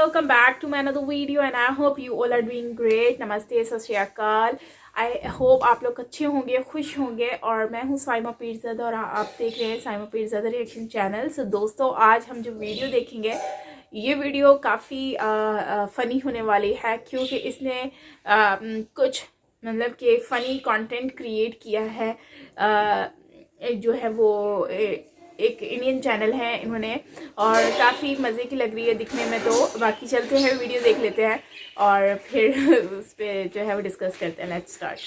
welcome back to my another video and I hope you all are doing great. नमस्ते, सत श्री अकाल। I hope आप लोग अच्छे होंगे, खुश होंगे। और मैं हूँ साइमा पीरज़ादा और आप देख रहे हैं साइमा पीरज़ादा रिएक्शन चैनल। सो दोस्तों, आज हम जो वीडियो देखेंगे ये वीडियो काफ़ी फ़नी होने वाली है, क्योंकि इसने कुछ मतलब कि फ़नी कंटेंट क्रिएट किया है। जो है वो एक इंडियन चैनल है इन्होंने, और काफ़ी मज़े की लग रही है दिखने में। तो बाकी चलते हैं, वीडियो देख लेते हैं और फिर उस पर जो है वो डिस्कस करते हैं। Let's start.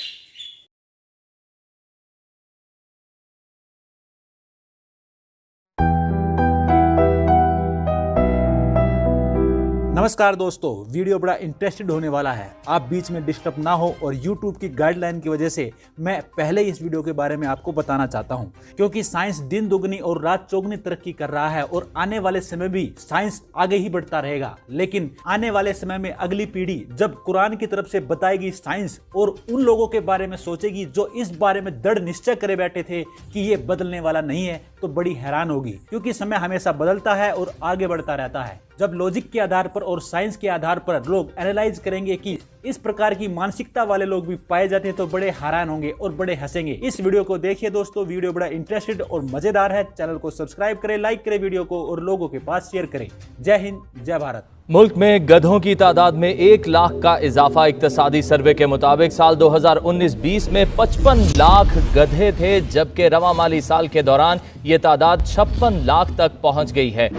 नमस्कार दोस्तों, वीडियो बड़ा इंटरेस्टेड होने वाला है। आप बीच में डिस्टर्ब ना हो, और YouTube की गाइडलाइन की वजह से मैं पहले इस वीडियो के बारे में आपको बताना चाहता हूं, क्योंकि साइंस दिन दुगनी और रात चौगुनी तरक्की कर रहा है और आने वाले समय भी साइंस आगे ही बढ़ता रहेगा। लेकिन आने वाले समय में अगली पीढ़ी जब कुरान की तरफ से बताएगी साइंस और उन लोगों के बारे में सोचेगी जो इस बारे में दृढ़ निश्चय करे बैठे थे कि ये बदलने वाला नहीं है, तो बड़ी हैरान होगी, क्योंकि समय हमेशा बदलता है और आगे बढ़ता रहता है। जब लॉजिक के आधार पर और साइंस के आधार पर लोग एनालाइज करेंगे कि इस प्रकार की मानसिकता वाले लोग भी पाए जाते हैं, तो बड़े हैरान होंगे और बड़े हंसेंगे। इस वीडियो को देखिए दोस्तों, वीडियो बड़ा इंटरेस्टेड और मजेदार है। चैनल को सब्सक्राइब करें, लाइक करें वीडियो को और लोगों के पास शेयर करें। जय हिंद, जय भारत। मुल्क में गधों की तादाद में 1 लाख का इजाफा। इक्तसादी सर्वे के मुताबिक साल 2019-20 में 55 लाख गधे थे, जबकि रवा माली साल के दौरान ये तादाद 56 लाख तक पहुंच गई है।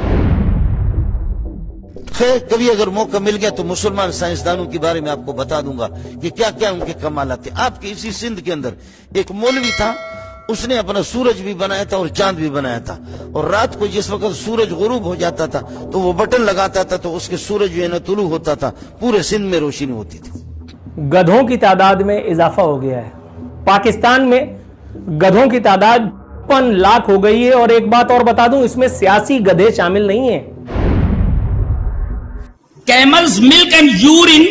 खैर, कभी अगर मौका मिल गया तो मुसलमान साइंसदानों के बारे में आपको बता दूंगा कि क्या क्या उनके कमाल थे। आपके इसी सिंध के अंदर एक मौलवी था, उसने अपना सूरज भी बनाया था और चांद भी बनाया था, और रात को जिस वक्त सूरज गुरूब हो जाता था तो वो बटन लगाता था, तो उसके सूरज जो है ना तुलू होता था, पूरे सिंध में रोशनी होती थी। गधों की तादाद में इजाफा हो गया है। पाकिस्तान में गधों की तादाद 55 लाख हो गई है। और एक बात और बता दूं, इसमें सियासी गधे शामिल नहीं है। Camels milk and urine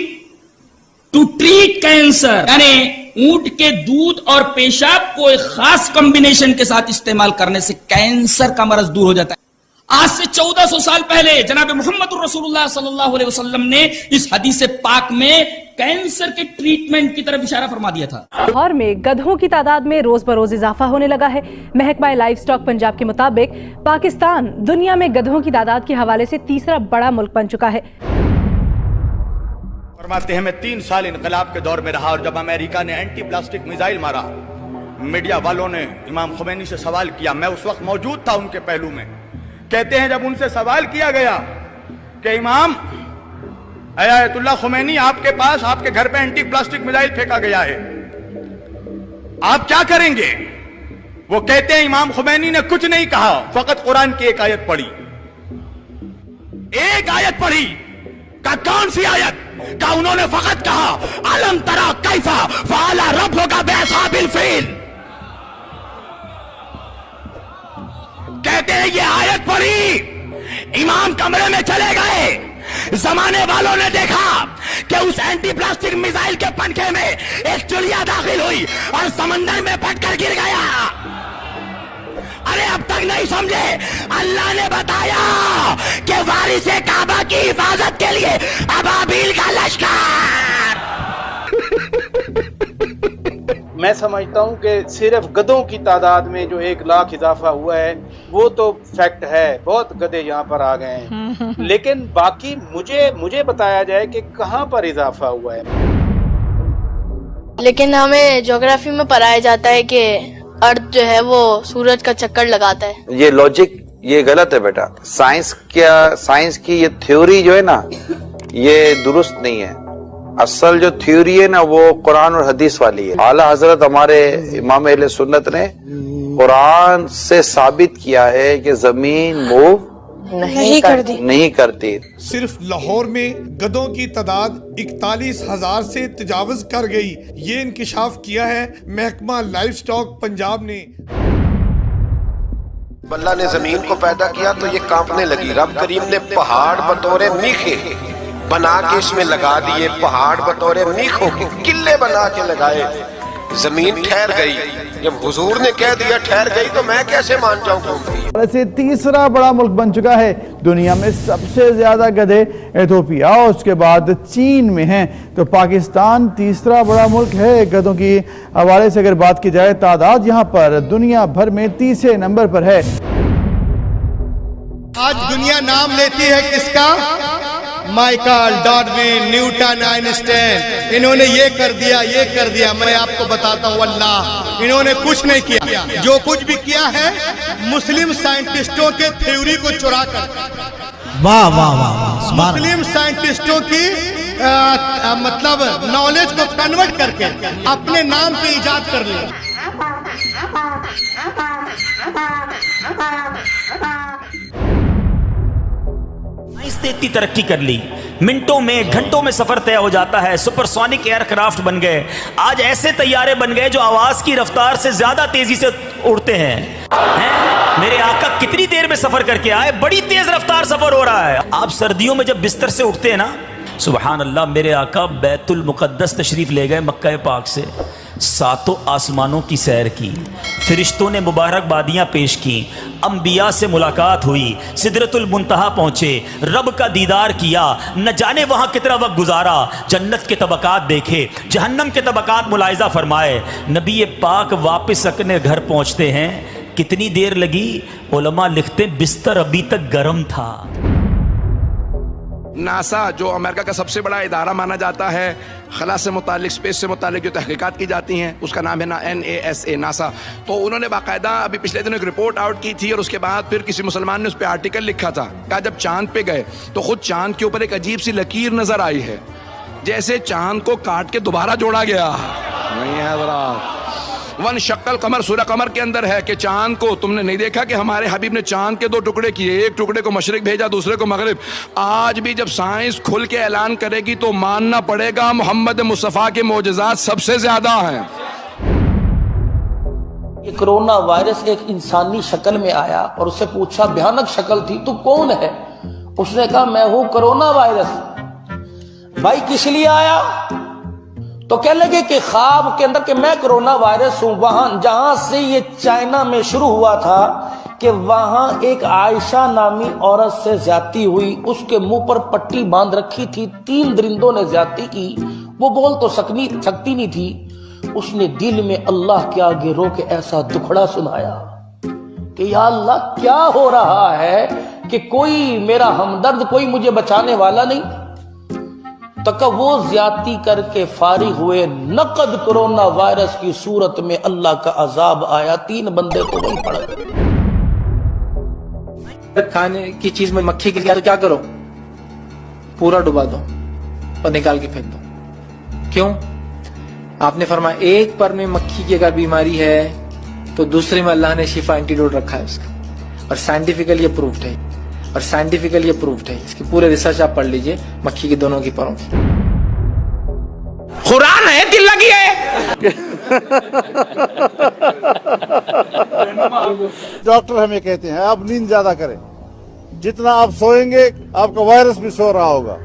to treat cancer, यानी ऊंट के दूध और पेशाब को एक खास कॉम्बिनेशन के साथ इस्तेमाल करने से कैंसर का मर्ज दूर हो जाता है। आज से 1400 साल पहले जनाब मोहम्मद रसूलुल्लाह सल्लल्लाहु अलैहि वसल्लम ने इस हदीस पाक में कैंसर के ट्रीटमेंट की तरफ इशारा फरमा दिया था। लाहौर में गधों की तादाद में रोज बरोज इजाफा होने लगा है। महकमा लाइव स्टॉक पंजाब के मुताबिक पाकिस्तान दुनिया में गधों की तादाद के हवाले से तीसरा बड़ा मुल्क बन चुका है। फरमाते हैं, मैं 3 साल इनकलाब के दौर में रहा, और जब अमेरिका ने एंटी प्लास्टिक मिसाइल मारा, मीडिया वालों ने इमाम खुमैनी से सवाल किया। मैं उस वक्त मौजूद था उनके पहलू में। कहते हैं, जब उनसे सवाल किया गया कि इमाम आयतुल्लाह खुमैनी, आपके पास आपके घर पे एंटी प्लास्टिक मिसाइल फेंका गया है, आप क्या करेंगे? वो कहते हैं, इमाम खुमैनी ने कुछ नहीं कहा, फकत कुरान की एक आयत पढ़ी। एक आयत पढ़ी। का कौन सी आयत? का उन्होंने फकत कहा, अलम तरा कैफा फाला रब्बुका बिअस्हाबिल फील। कहते हैं ये आयत पढ़ी, इमाम कमरे में चले गए। जमाने वालों ने देखा कि उस एंटी प्लास्टिक मिसाइल के पंखे में एक चिड़िया दाखिल हुई और समंदर में फटकर गिर गया। अरे अब तक नहीं समझे? अल्लाह ने बताया कि वारिसे काबा की हिफाजत के लिए अबाबील का लश्कर। मैं समझता हूं कि सिर्फ गधों की तादाद में जो 1 लाख इजाफा हुआ है वो तो फैक्ट है, बहुत गधे यहाँ पर आ गए हैं। लेकिन बाकी मुझे बताया जाए कि कहाँ पर इजाफा हुआ है। लेकिन हमें ज्योग्राफी में पढ़ाया जाता है कि अर्थ जो है वो सूरज का चक्कर लगाता है। ये लॉजिक ये गलत है बेटा। साइंस की ये थ्योरी जो है ना, ये दुरुस्त नहीं है। असल जो थ्योरी है ना, वो कुरान और हदीस वाली है। आला हजरत हमारे इमाम अहले सुन्नत ने कुरान से साबित किया है कि जमीन मूव नहीं करती। सिर्फ लाहौर में गधों की तादाद 41,000 से तजावज कर गई। ये इंकिशाफ किया है महकमा लाइव स्टॉक पंजाब ने। अल्लाह ने जमीन को पैदा किया तो ये कांपने लगी। रब करीम ने पहाड़ बतौरे मीखे बना के इसमें लगा दिए। पहाड़ बतौरे मीखों के किले बना के लगाए। जमीन ठहर गई। जब हुजूर ने कह दिया ठहर गई तो मैं कैसे मान जाऊं? वैसे तीसरा बड़ा मुल्क बन चुका है दुनिया में। सबसे ज्यादा गधे इथोपिया और उसके बाद चीन में हैं। तो पाकिस्तान तीसरा बड़ा मुल्क है गधों की हवाले से अगर बात की जाए। तादाद यहाँ पर दुनिया भर में तीसरे नंबर पर है। आज दुनिया नाम लेती है किसका? Michael, Darwin, Newton, Einstein. इन्होंने ये कर दिया। मैं आपको बताता हूँ अल्लाह, इन्होंने कुछ नहीं किया। जो कुछ भी किया है मुस्लिम साइंटिस्टों के थ्योरी को चुरा कर, वाह वाह वाह, मुस्लिम साइंटिस्टों की मतलब नॉलेज को कन्वर्ट करके अपने नाम पे इजाद कर लिया। साइंस ने इतनी तरक्की कर ली, मिनटों में घंटों में सफर तय हो जाता है। सुपरसोनिक एयरक्राफ्ट बन गए। आज ऐसे तैयारे बन गए जो आवाज की रफ्तार से ज्यादा तेजी से उड़ते हैं। मेरे आका कितनी देर में सफर करके आए, बड़ी तेज रफ्तार सफर हो रहा है। आप सर्दियों में जब बिस्तर से उठते हैं ना, सुबहान अल्लाह, मेरे आका बैतुल मुकद्दस तशरीफ ले गए मक्का पाक से। सातों आसमानों की सैर की, फरिश्तों ने मुबारकबादियाँ पेश की, अंबिया से मुलाकात हुई, सिदरतुल मुंतहा पहुँचे, रब का दीदार किया। न जाने वहाँ कितना वक्त गुजारा, जन्नत के तबकात देखे, जहन्नम के तबकात मुलाहिजा फरमाए। नबी पाक वापस अपने घर पहुँचते हैं, कितनी देर लगी? उलमा लिखते बिस्तर अभी तक गर्म था। नासा जो अमेरिका का सबसे बड़ा इदारा माना जाता है खला से मुतालिक, स्पेस से मुतालिक जो तहकीकात की जाती हैं, उसका नाम है ना NASA, नासा। तो उन्होंने बाकायदा अभी पिछले दिनों एक रिपोर्ट आउट की थी और उसके बाद फिर किसी मुसलमान ने उस पर आर्टिकल लिखा था। कहा जब चांद पे गए तो खुद चांद के ऊपर एक अजीब सी लकीर नजर आई है, जैसे चांद को काट के दोबारा जोड़ा गया। नहीं है जरा वन शक्ल कमर, सूरह कमर के अंदर है कि चांद को तुमने नहीं देखा कि हमारे हबीब ने चांद के 2 टुकड़े किए, एक टुकड़े को मशरिक भेजा, दूसरे को मगरिब। आज भी जब साइंस खुल के ऐलान करेगी तो मानना पड़ेगा मोहम्मद मुस्तफ़ा के मोजज़ात सबसे ज्यादा हैं। ये कोरोना वायरस एक इंसानी शक्ल में आया और उससे पूछा, भयानक शक्ल थी, तू कौन है? उसने कहा मैं हूं कोरोना वायरस। भाई किस लिए आया? तो कह लगे कि ख्वाब के अंदर कि मैं कोरोना वायरस हूं। वहां जहां से ये चाइना में शुरू हुआ था कि वहां एक आयशा नामी औरत से ज्यादती हुई, उसके मुंह पर पट्टी बांध रखी थी, 3 दरिंदों ने ज्यादती की। वो बोल तो सकती नहीं थी, उसने दिल में अल्लाह के आगे रो के ऐसा दुखड़ा सुनाया कि या अल्लाह क्या हो रहा है कि कोई मेरा हमदर्द, कोई मुझे बचाने वाला नहीं। तक वो ज्यादती करके फारिग हुए, नकद कोरोना वायरस की सूरत में अल्लाह का अजाब आया। 3 बंदे तो वही पड़ गए। खाने की चीज में मक्खी गिर गया तो क्या करो? पूरा डुबा दो और निकाल के फेंक दो। क्यों? आपने फरमाया एक पर में मक्खी की अगर बीमारी है तो दूसरे में अल्लाह ने शिफा एंटीडोट रखा है उसका, और साइंटिफिकली अप्रूव्ड है। और साइंटिफिकली अप्रूव्ड है, इसकी पूरे रिसर्च आप पढ़ लीजिए मक्खी की दोनों की परों की। कुरान है, दिल लगी है। डॉक्टर हमें कहते हैं आप नींद ज्यादा करें, जितना आप सोएंगे आपका वायरस भी सो रहा होगा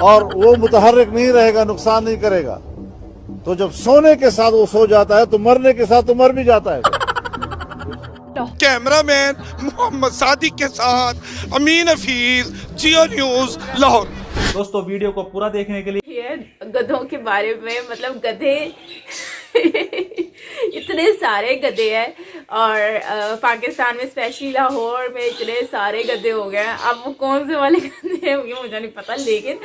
और वो मुतहर्रिक नहीं रहेगा, नुकसान नहीं करेगा। तो जब सोने के साथ वो सो जाता है तो मरने के साथ तो मर भी जाता है। कैमरामैन मोहम्मद सादिक के साथ अमीन हफीज, जियो न्यूज, लाहौर। दोस्तों वीडियो को पूरा देखने के लिए गधों के बारे में, मतलब गधे इतने सारे गधे हैं और पाकिस्तान में स्पेशली लाहौर में इतने सारे गधे हो गए हैं। अब वो कौन से वाले गधे हैं मुझे नहीं पता, लेकिन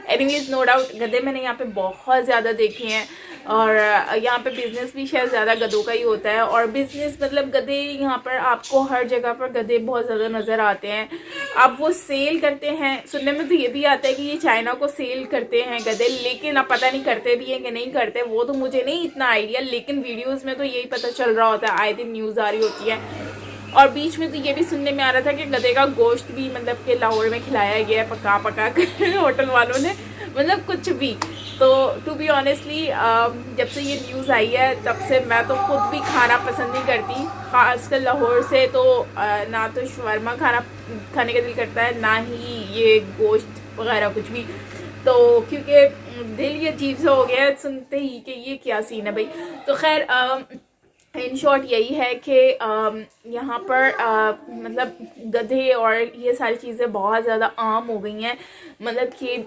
एनीवेज नो डाउट गधे मैंने यहाँ पे बहुत ज़्यादा देखे हैं और यहाँ पे बिज़नेस भी शायद ज़्यादा गधों का ही होता है। और बिज़नेस मतलब गधे यहाँ पर आपको हर जगह पर गधे बहुत ज़्यादा नज़र आते हैं। अब वो सेल करते हैं, सुनने में तो ये भी आता है कि ये चाइना को सेल करते हैं गधे, लेकिन अब पता नहीं करते भी हैं कि नहीं करते, वो तो मुझे नहीं इतना आइडिया, लेकिन वीडियोज़ में तो यही पता चल रहा होता है, आए दिन न्यूज़ आ रही होती है। और बीच में तो ये भी सुनने में आ रहा था कि गधे का गोश्त भी मतलब कि लाहौर में खिलाया गया है पका कर होटल वालों ने, मतलब कुछ भी। तो टू बी ऑनेस्टली जब से ये न्यूज़ आई है तब से मैं तो खुद भी खाना पसंद नहीं करती, ख़ासकर लाहौर से तो ना तो शवरमा खाने का दिल करता है, ना ही ये गोश्त वगैरह कुछ भी। तो क्योंकि दिल ये अजीब सा हो गया है सुनते ही कि ये क्या सीन है भाई। तो खैर इन शॉर्ट यही है कि यहाँ पर मतलब गधे और ये सारी चीज़ें बहुत ज़्यादा आम हो गई हैं, मतलब कि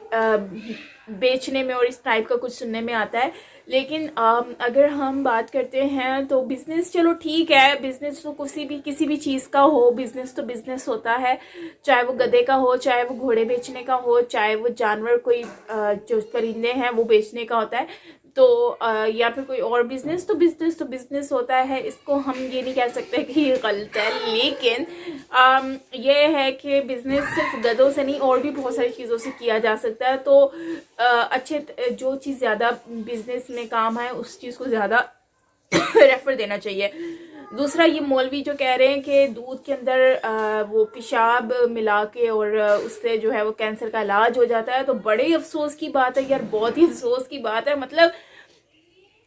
बेचने में और इस टाइप का कुछ सुनने में आता है। लेकिन अगर हम बात करते हैं तो बिज़नेस चलो ठीक है, बिज़नेस तो किसी भी चीज़ का हो, बिज़नेस तो बिज़नेस होता है, चाहे वो गधे का हो, चाहे वो घोड़े बेचने का हो, चाहे वो जानवर कोई जो परिंदे हैं वो बेचने का होता है, तो या फिर कोई और बिज़नेस तो बिज़नेस होता है। इसको हम ये नहीं कह सकते कि ये गलत है, लेकिन ये है कि बिज़नेस सिर्फ गधों से नहीं और भी बहुत सारी चीज़ों से किया जा सकता है। तो अच्छे जो चीज़ ज़्यादा बिज़नेस में काम है उस चीज़ को ज़्यादा रेफर देना चाहिए। दूसरा, ये मौलवी जो कह रहे हैं कि दूध के अंदर वो पेशाब मिला के और उससे जो है वो कैंसर का इलाज हो जाता है, तो बड़े अफसोस की बात है यार, बहुत ही अफसोस की बात है। मतलब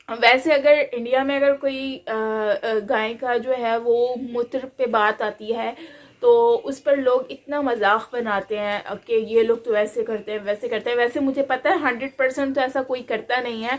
वैसे अगर इंडिया में अगर कोई गाय का जो है वो मूत्र पे बात आती है तो उस पर लोग इतना मजाक बनाते हैं कि ये लोग तो ऐसे करते हैं वैसे करते हैं। वैसे मुझे पता है 100% तो ऐसा कोई करता नहीं है,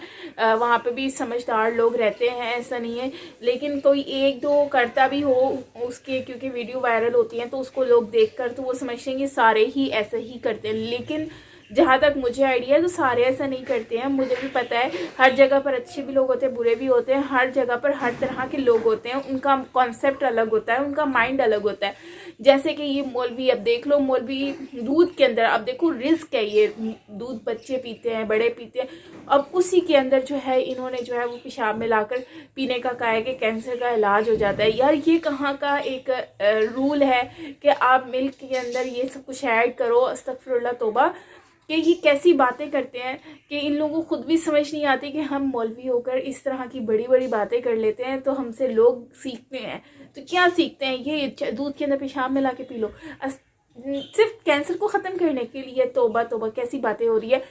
वहाँ पे भी समझदार लोग रहते हैं, ऐसा नहीं है। लेकिन कोई एक दो करता भी हो उसके, क्योंकि वीडियो वायरल होती हैं तो उसको लोग देखकर तो वो समझते हैं कि सारे ही ऐसे ही करते हैं। लेकिन जहाँ तक मुझे आइडिया है तो सारे ऐसा नहीं करते हैं। मुझे भी पता है हर जगह पर अच्छे भी लोग होते हैं, बुरे भी होते हैं, हर जगह पर हर तरह के लोग होते हैं, उनका कॉन्सेप्ट अलग होता है, उनका माइंड अलग होता है। जैसे कि ये मौलवी, अब देख लो मौलवी दूध के अंदर, अब देखो रिस्क है, ये दूध बच्चे पीते हैं, बड़े पीते हैं, अब उसी के अंदर जो है इन्होंने जो है वो पेशाब मिलाकर पीने का कहा है कि कैंसर का इलाज हो जाता है। यार ये कहाँ का एक रूल है कि आप मिल्क के अंदर ये सब कुछ ऐड करो, अस्तगफिरुल्लाह तौबा, कि ये कैसी बातें करते हैं कि इन लोगों को खुद भी समझ नहीं आती कि हम मौलवी होकर इस तरह की बड़ी बड़ी बातें कर लेते हैं तो हमसे लोग सीखते हैं। तो क्या सीखते हैं? ये दूध के अंदर पेशाब मिला के पी लो सिर्फ कैंसर को ख़त्म करने के लिए। तौबा तौबा, कैसी बातें हो रही है।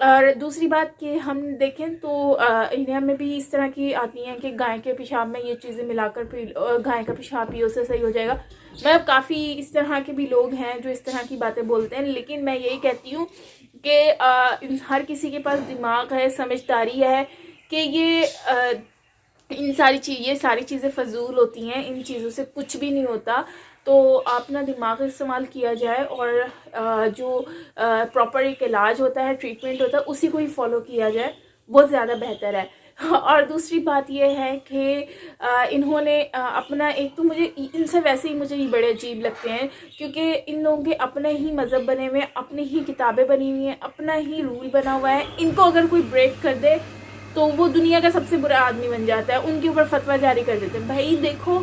और दूसरी बात कि हम देखें तो इंडिया में भी इस तरह की आती हैं कि गाय के पेशाब में ये चीज़ें मिलाकर पी लो, गाय का पेशाब पियो से सही हो जाएगा। मतलब काफ़ी इस तरह के भी लोग हैं जो इस तरह की बातें बोलते हैं। लेकिन मैं यही कहती हूँ कि हर किसी के पास दिमाग है, समझदारी है कि ये सारी चीज़ें फजूल होती हैं, इन चीज़ों से कुछ भी नहीं होता। तो अपना दिमाग इस्तेमाल किया जाए और जो प्रॉपर एक इलाज होता है, ट्रीटमेंट होता है, उसी को ही फॉलो किया जाए, बहुत ज़्यादा बेहतर है। और दूसरी बात यह है कि इन्होंने अपना एक, तो मुझे इनसे वैसे ही मुझे ये बड़े अजीब लगते हैं क्योंकि इन लोगों के अपने ही मज़हब बने हुए हैं, अपनी ही किताबें बनी हुई हैं, अपना ही रूल बना हुआ है। इनको अगर कोई ब्रेक कर दे तो वो दुनिया का सबसे बुरा आदमी बन जाता है, उनके ऊपर फतवा जारी कर देते हैं। भाई देखो,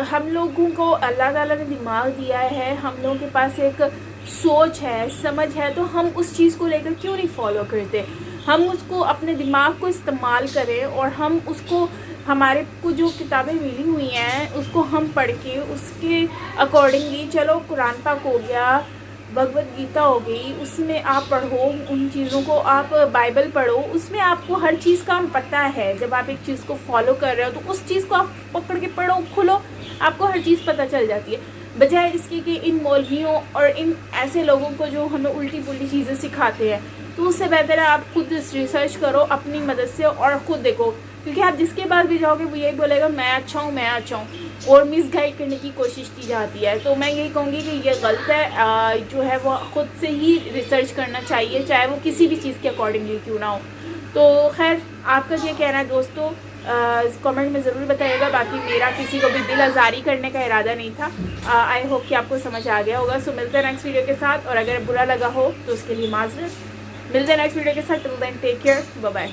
हम लोगों को अल्लाह ताला ने दिमाग दिया है, हम लोगों के पास एक सोच है, समझ है, तो हम उस चीज़ को लेकर क्यों नहीं फॉलो करते? हम उसको, अपने दिमाग को इस्तेमाल करें और हम उसको, हमारे को जो किताबें मिली हुई हैं उसको हम पढ़ के उसके अकॉर्डिंगली, चलो कुरान पाक हो गया, भगवत गीता हो गई, उसमें आप पढ़ो उन चीज़ों को, आप बाइबल पढ़ो, उसमें आपको हर चीज़ का पता है। जब आप एक चीज़ को फॉलो कर रहे हो तो उस चीज़ को आप पकड़ के पढ़ो, खुलो, आपको हर चीज़ पता चल जाती है। बजाय इसके कि इन मौलवियों और इन ऐसे लोगों को जो हमें उल्टी पुल्टी चीज़ें सिखाते हैं, तो उससे बेहतर है आप खुद रिसर्च करो अपनी मदद से और ख़ुद देखो, क्योंकि आप जिसके पास भी जाओगे वो यही बोलेगा मैं अच्छा हूँ, मैं अच्छा हूँ, और मिसगाइड करने की कोशिश की जाती है। तो मैं यही कहूँगी कि ये गलत है, जो है वो ख़ुद से ही रिसर्च करना चाहिए, चाहे वो किसी भी चीज़ के अकॉर्डिंगली क्यों ना हो। तो खैर, आपका ये कहना है दोस्तों, कमेंट में ज़रूर बताइएगा। बाकी मेरा किसी को भी दिल आज़ारी करने का इरादा नहीं था। आई होप कि आपको समझ आ गया होगा। सो मिलते हैं नेक्स्ट वीडियो के साथ, और अगर बुरा लगा हो तो उसके लिए माज़रत। मिलते हैं नेक्स्ट वीडियो के साथ। Till then take care, bye bye.